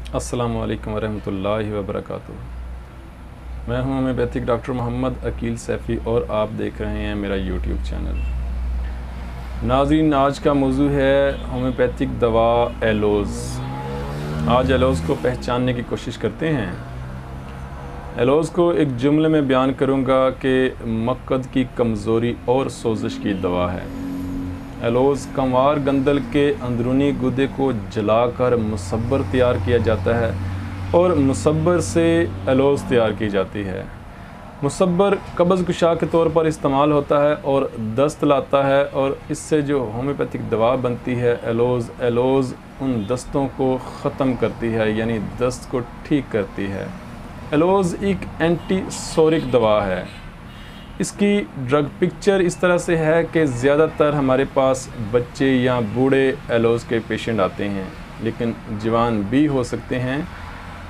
अस्सलामु अलैकुम वरहमतुल्लाहि वबरकातुहू। मैं हूं होम्योपैथिक डॉक्टर मोहम्मद अकील सैफ़ी और आप देख रहे हैं मेरा यूट्यूब चैनल। नाज़रीन, आज का मौजू है होम्योपैथिक दवा एलोज़। आज एलोज़ को पहचानने की कोशिश करते हैं। एलोज़ को एक जुमले में बयान करूंगा कि मक्कद की कमज़ोरी और सोजिश की दवा है। एलोज़ कंवार गंदल के अंदरूनी गुदे को जलाकर मुसब्बर तैयार किया जाता है और मुसब्बर से एलोज़ तैयार की जाती है। मुसब्बर कब्ज़ कुशा के तौर पर इस्तेमाल होता है और दस्त लाता है, और इससे जो होम्योपैथिक दवा बनती है एलोज़ उन दस्तों को ख़त्म करती है, यानी दस्त को ठीक करती है। एलोज़ एक एंटीसोरिक दवा है। इसकी ड्रग पिक्चर इस तरह से है कि ज़्यादातर हमारे पास बच्चे या बूढ़े एलोज़ के पेशेंट आते हैं, लेकिन जवान भी हो सकते हैं।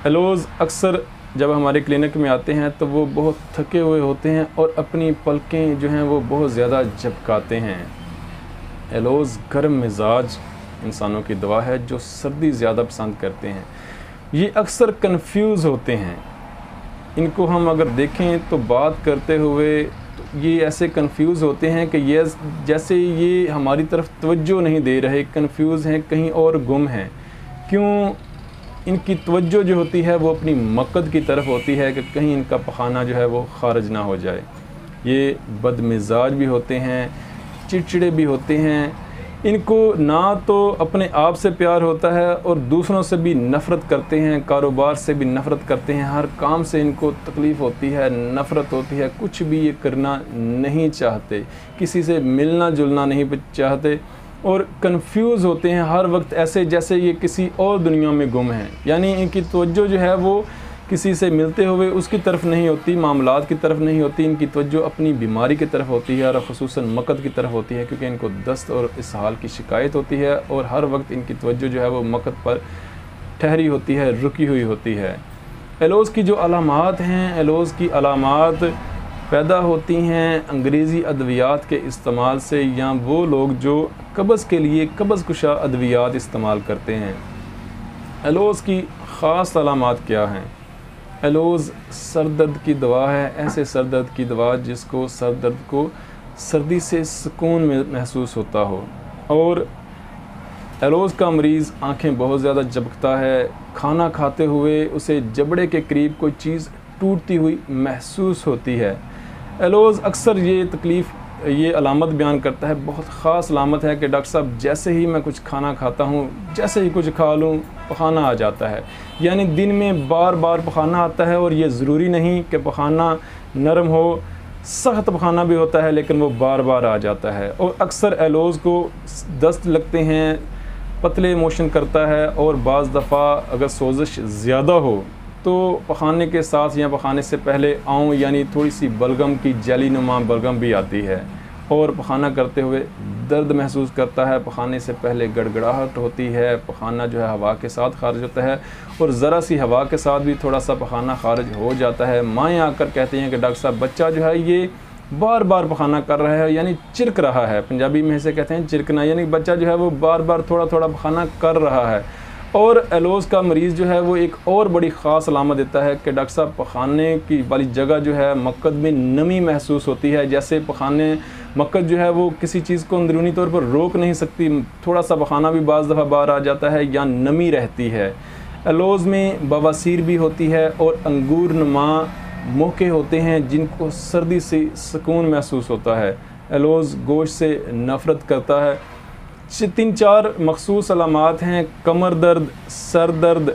एलोज़ अक्सर जब हमारे क्लिनिक में आते हैं तो वो बहुत थके हुए होते हैं और अपनी पलकें जो हैं वो बहुत ज़्यादा झपकाते हैं। एलोज़ गर्म मिजाज इंसानों की दवा है जो सर्दी ज़्यादा पसंद करते हैं। ये अक्सर कंफ्यूज होते हैं। इनको हम अगर देखें तो बात करते हुए तो ये ऐसे कंफ्यूज होते हैं कि ये जैसे ये हमारी तरफ तवज्जो नहीं दे रहे, कंफ्यूज हैं, कहीं और गुम हैं। क्यों? इनकी तवज्जो जो होती है वो अपनी मक्कद की तरफ होती है कि कहीं इनका पखाना जो है वो खारिज ना हो जाए। ये बदमिजाज भी होते हैं, चिड़चिड़े भी होते हैं। इनको ना तो अपने आप से प्यार होता है और दूसरों से भी नफ़रत करते हैं, कारोबार से भी नफ़रत करते हैं, हर काम से इनको तकलीफ़ होती है, नफ़रत होती है, कुछ भी ये करना नहीं चाहते, किसी से मिलना जुलना नहीं चाहते और कंफ्यूज होते हैं हर वक्त, ऐसे जैसे ये किसी और दुनिया में गुम हैं। यानी इनकी तवज्जो जो है वो किसी से मिलते हुए उसकी तरफ नहीं होती, मामलात की तरफ नहीं होती। इनकी तवज्जो अपनी बीमारी की तरफ होती है और ख़ुसूसन मक्कद की तरफ होती है, क्योंकि इनको दस्त और इसहाल की शिकायत होती है और हर वक्त इनकी तवज्जो जो है वो मक्कद पर ठहरी होती है, रुकी हुई होती है। एलोज़ की जो अलामात हैं, एलोज़ की अलामात पैदा होती हैं अंग्रेज़ी अद्वियात के इस्तेमाल से, या वो लोग जो कब्ज़ के लिए कब्ज़ कुशा अद्वियात इस्तेमाल करते हैं। एलोज़ की ख़ास अलामात क्या हैं? एलोज़ सर दर्द की दवा है, ऐसे सर दर्द की दवा जिसको सर दर्द को सर्दी से सुकून में महसूस होता हो। और एलोज़ का मरीज़ आंखें बहुत ज़्यादा झपकता है, खाना खाते हुए उसे जबड़े के करीब कोई चीज़ टूटती हुई महसूस होती है। एलोज़ अक्सर ये तकलीफ़, ये अलामत बयान करता है, बहुत ख़ास अलामत है कि डॉक्टर साहब जैसे ही मैं कुछ खाना खाता हूँ, जैसे ही कुछ खा लूँ पखाना आ जाता है। यानी दिन में बार बार पखाना आता है, और ये ज़रूरी नहीं कि पखाना नरम हो, सख्त पखाना भी होता है, लेकिन वो बार बार आ जाता है। और अक्सर एलोज़ को दस्त लगते हैं, पतले मोशन करता है, और बाज़ दफ़ा अगर सोजिश ज़्यादा हो तो पखाने के साथ या पखाने से पहले आऊँ यानी थोड़ी सी बलगम की जेली नुमा बलगम भी आती है, और पखाना करते हुए दर्द महसूस करता है। पखाने से पहले गड़गड़ाहट होती है, पखाना जो है हवा के साथ खारिज होता है, और ज़रा सी हवा के साथ भी थोड़ा सा पखाना खारिज हो जाता है। माएँ आकर कहती हैं कि डॉक्टर साहब बच्चा जो है ये बार बार पखाना कर रहा है, यानी चिरक रहा है। पंजाबी में इसे कहते हैं चिरकना, यानी बच्चा जो है वो बार बार थोड़ा थोड़ा पखाना कर रहा है। और एलोज़ का मरीज़ जो है वो एक और बड़ी ख़ास अलामत देता है कि डॉक्टर साहब पखाने की वाली जगह जो है मक्कद में नमी महसूस होती है। जैसे पखाने मक्कद जो है वो किसी चीज़ को अंदरूनी तौर पर रोक नहीं सकती, थोड़ा सा पखाना भी बाज़ दफ़ा बाहर आ जाता है या नमी रहती है। एलोज़ में बवासीर भी होती है और अंगूर नुमा मोके होते हैं जिनको सर्दी से सुकून महसूस होता है। एलोज़ गोश्त से नफ़रत करता है। 3-4 मखसूस अलामात हैं: कमर दर्द, सर दर्द,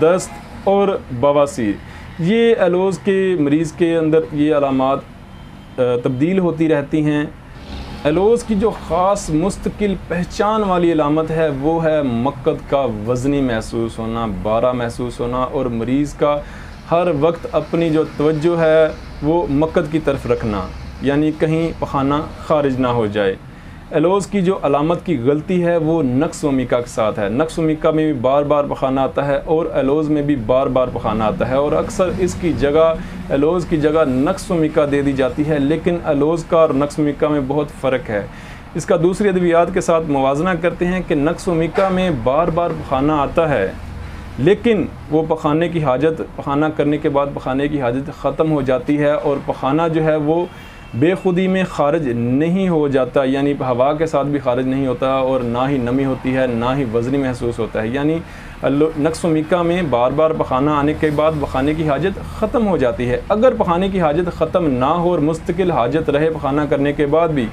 दस्त और बवासीर। ये एलोज़ के मरीज़ के अंदर ये अलामात तब्दील होती रहती हैं। एलोज़ की जो ख़ास मुस्तकिल पहचान वाली अलामत है वो है मक्कद का वज़नी महसूस होना, बारा महसूस होना, और मरीज़ का हर वक्त अपनी जो तवज्जो है वो मक्कद की तरफ रखना, यानी कहीं पखाना खारिज ना हो जाए। एलोज़ की जो अलामत की गलती है वो नक्स वमीका के साथ है। नक्स वमीका में भी बार बार पखाना आता है और एलोज़ में भी बार बार पखाना आता है, और अक्सर इसकी जगह एलोज़ की जगह नक्स वमीका दे दी जाती है, लेकिन एलोज़ का और नक्स वमीका में बहुत फ़र्क है। इसका दूसरी अद्वियात के साथ मुवाजना करते हैं कि नक्स वमीका में बार बार पखाना आता है, लेकिन वो पखाने की हाजत, पखाना करने के बाद पखाने की हाजत ख़त्म हो जाती है और पखाना जो है वो बेखुदी में ख़ारिज नहीं हो जाता, यानी हवा के साथ भी ख़ारिज नहीं होता और ना ही नमी होती है, ना ही वज़नी महसूस होता है। यानी नक्स-ओ-मिका में बार बार पखाना आने के बाद पखाने की हाजत ख़त्म हो जाती है। अगर पखाने की हाजत ख़त्म ना हो और मुस्तकिल हाजत रहे पखाना करने के बाद भी,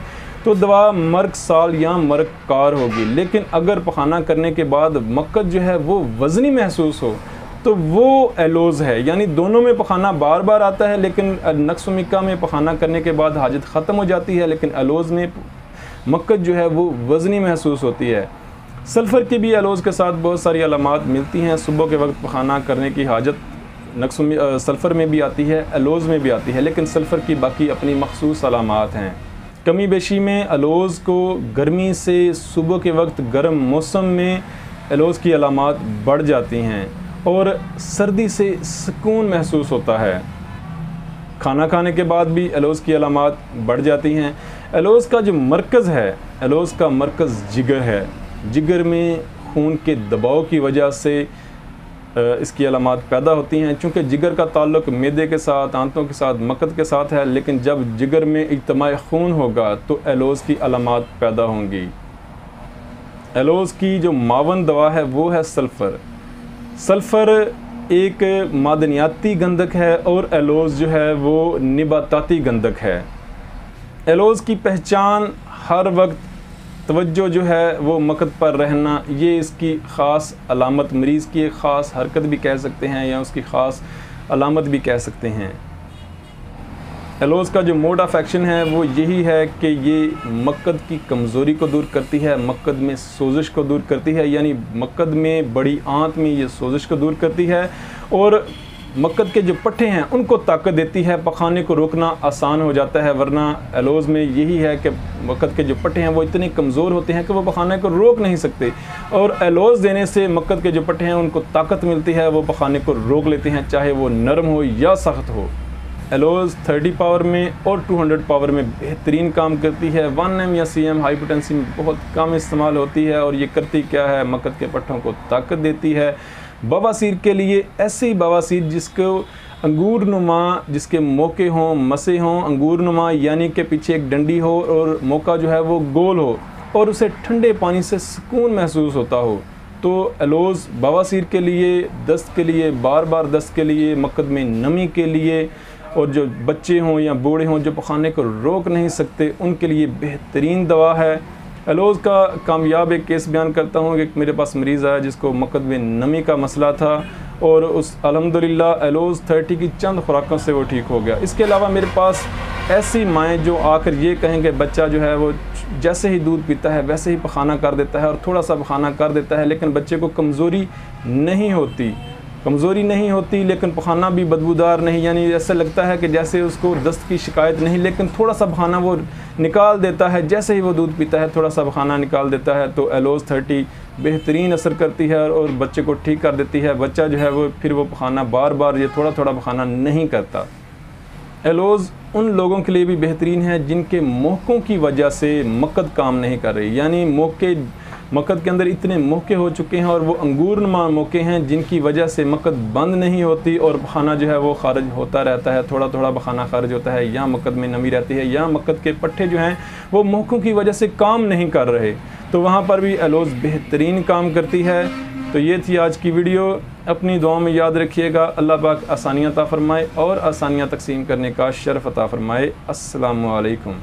तो दवा मर्ग साल या मर्ग कार होगी। लेकिन अगर पखाना करने के बाद मक्कत जो है वो वज़नी महसूस हो तो वो एलोज़ है। यानी दोनों में पखाना बार बार आता है, लेकिन नक्स-ओ-मिका में पखाना करने के बाद हाजत ख़त्म हो जाती है, लेकिन एलोज़ में मक्कत जो है वो वज़नी महसूस होती है। सल्फ़र की भी एलोज़ के साथ बहुत सारी अलामात मिलती हैं। सुबह के वक्त पखाना करने की हाजत सल्फ़र में भी आती है, एलोज़ में भी आती है, लेकिन सल्फ़र की बाकी अपनी मख़सूस अलामात हैं। कमी बेशी में एलोज़ को गर्मी से सुबह के वक्त गर्म मौसम में एलोज़ की अलामात बढ़ जाती हैं और सर्दी से सुकून महसूस होता है। खाना खाने के बाद भी एलोज़ की अलामात बढ़ जाती हैं। एलोज़ का जो मरकज़ है, एलोज़ का मरकज़ जिगर है। जिगर में खून के दबाव की वजह से इसकी अलामात पैदा होती हैं। चूँकि जिगर का ताल्लुक़ मैदे के साथ, आंतों के साथ, मक्कत के साथ है, लेकिन जब जिगर में इज्तिमाई खून होगा तो एलोज़ की अलामात पैदा होंगी। एलोज़ की जो मावन दवा है वो है सल्फ़र। सल्फ़र एक मादनियाती गंधक है और एलोज़ जो है वो निबाताती गंधक है। एलोज़ की पहचान हर वक्त तवज्जो जो है वो मक्कत पर रहना, ये इसकी ख़ास अलामत, मरीज़ की एक ख़ास हरकत भी कह सकते हैं या उसकी ख़ास अलामत भी कह सकते हैं। एलोज़ का जो मोड ऑफ़ एक्शन है वो यही है कि ये मक्कत की कमज़ोरी को दूर करती है, मक्कत में सोजिश को दूर करती है, यानी मक्कत में बड़ी आंत में ये सोजिश को दूर करती है और मक्कत के जो पट्टे हैं उनको ताकत देती है, पखाने को रोकना आसान हो जाता है। वरना एलोज़ में यही है कि मक्कत के जो पट्टे हैं वो इतने कमज़ोर होते हैं कि वो पखाने को रोक नहीं सकते, और एलोज़ देने से मक्कत के जो पट्टे हैं उनको ताकत मिलती है, वो पखाने को रोक लेते हैं, चाहे वो नरम हो या सख्त हो। एलोज़ 30 पावर में और 200 पावर में बेहतरीन काम करती है। 1M या CM हाइपोटेंसी में बहुत कम इस्तेमाल होती है और ये करती क्या है, मक्कत के पट्टों को ताकत देती है। बवासीर के लिए ऐसी बवासीर जिसको अंगूर नुमा, जिसके मौके हों, मसे हों, अंगूर नुमा यानी कि पीछे एक डंडी हो और मौका जो है वो गोल हो और उसे ठंडे पानी से सुकून महसूस होता हो, तो एलोज़ बवासीर के लिए, दस्त के लिए, बार बार दस्त के लिए, मक्कत में नमी के लिए, और जो बच्चे हों या बूढ़े हों जो पखाने को रोक नहीं सकते उनके लिए बेहतरीन दवा है। एलोज़ का कामयाब एक केस बयान करता हूँ कि मेरे पास मरीज़ आया जिसको मक्कत में नमी का मसला था और उस अल्हम्दुलिल्लाह एलोज़ 30 की चंद खुराकों से वो ठीक हो गया। इसके अलावा मेरे पास ऐसी माएँ जो आकर ये कहेंगे बच्चा जो है वो जैसे ही दूध पीता है वैसे ही पखाना कर देता है और थोड़ा सा पखाना कर देता है, लेकिन बच्चे को कमज़ोरी नहीं होती, लेकिन पखाना भी बदबूदार नहीं, यानी ऐसा लगता है कि जैसे उसको दस्त की शिकायत नहीं, लेकिन थोड़ा सा पखाना वो निकाल देता है, जैसे ही वो दूध पीता है थोड़ा सा पखाना निकाल देता है। तो एलोज़ 30 बेहतरीन असर करती है और बच्चे को ठीक कर देती है। बच्चा जो है वो फिर वो पखाना बार बार ये थोड़ा थोड़ा पखाना नहीं करता। एलोज़ उन लोगों के लिए भी बेहतरीन है जिनके मौक़ों की वजह से मक्कत काम नहीं कर रही, यानी मौके मक्कत के अंदर इतने मौके हो चुके हैं और वो अंगूरनुमा मौके हैं जिनकी वजह से मक्कत बंद नहीं होती और पखाना जो है वो खारिज होता रहता है, थोड़ा थोड़ा पखाना खारिज होता है, या मक्कत में नमी रहती है, या मक्कत के पट्टे जो हैं वो मौक़ों की वजह से काम नहीं कर रहे, तो वहाँ पर भी एलोज़ बेहतरीन काम करती है। तो ये थी आज की वीडियो। अपनी दुआओं में याद रखिएगा। अल्लाह पाक आसानियाँ अता फ़रमाए और आसानियाँ तकसीम करने का शर्फ़ अता फ़रमाए। अस्सलामु अलैकुम।